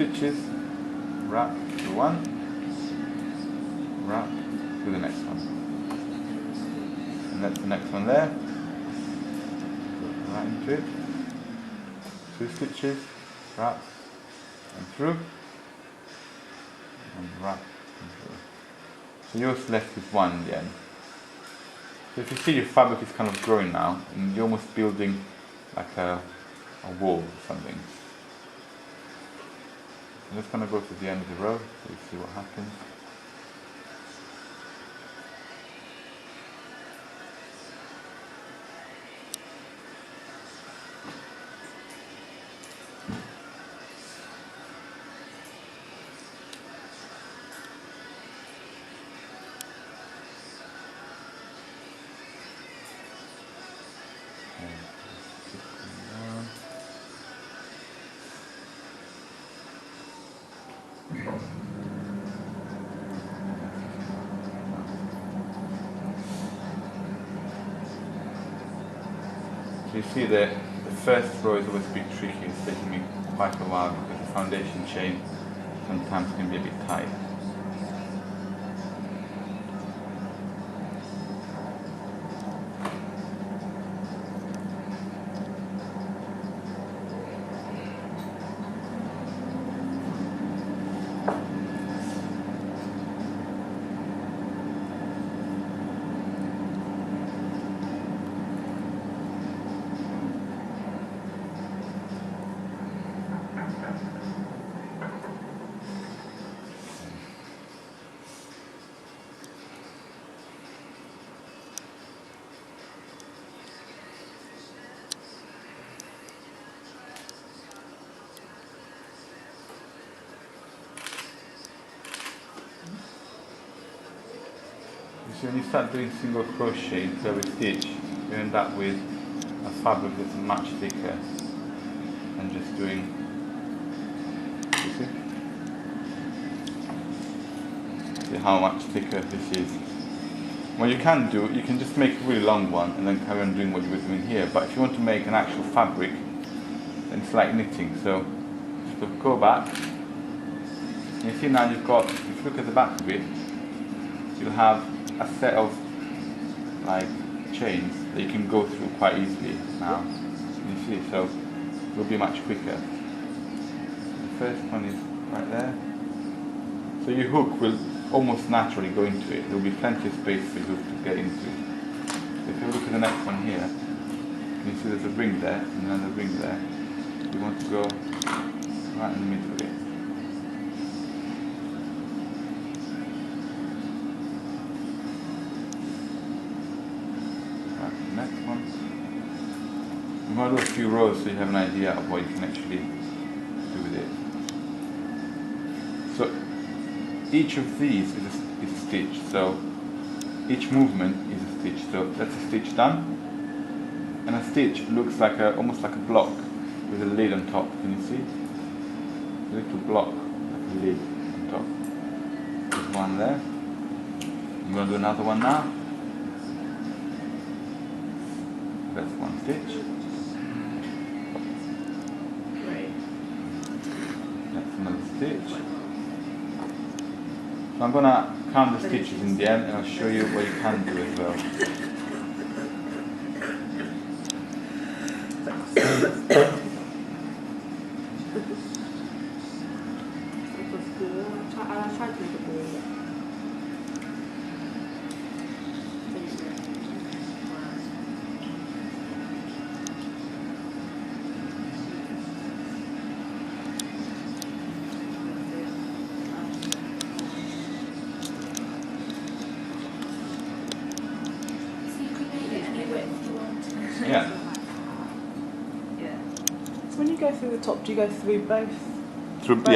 stitches, wrap through one, wrap through the next one, and that's the next one there. Go right into it, 2 stitches, wrap and through, and wrap and through. So you're left with one in the end. So if you see your fabric is kind of growing now, and you're almost building like a wall or something. I'm just going to go to the end of the row so you see what happens. So you see that the first row is always a bit tricky, it's taking me quite a while because the foundation chain sometimes can be a bit tight. So when you start doing single crochet into every stitch, you end up with a fabric that's much thicker than just doing, you see how much thicker this is. What you can do, you can just make a really long one and then carry on doing what you were doing here, but if you want to make an actual fabric, then it's like knitting. So just go back, and you see now you've got, if you look at the back of it, you'll have a set of like chains that you can go through quite easily now. You see, so it will be much quicker. The first one is right there. So your hook will almost naturally go into it. There will be plenty of space for your hook to get into. So if you look at the next one here, you see there's a ring there and another ring there. You want to go right in the middle of it. Next one. I'm going to do a few rows so you have an idea of what you can actually do with it. So each of these is a stitch. So each movement is a stitch. So that's a stitch done. And a stitch looks like almost like a block with a lid on top. Can you see? A little block, like a lid on top. There's one there. I'm going to do another one now. That's one stitch. Right. That's another stitch. So I'm going to count the stitches in the end and I'll show you what you can do as well. I tried to make a ball. Yeah. So when you go through the top, do you go through both? Through both.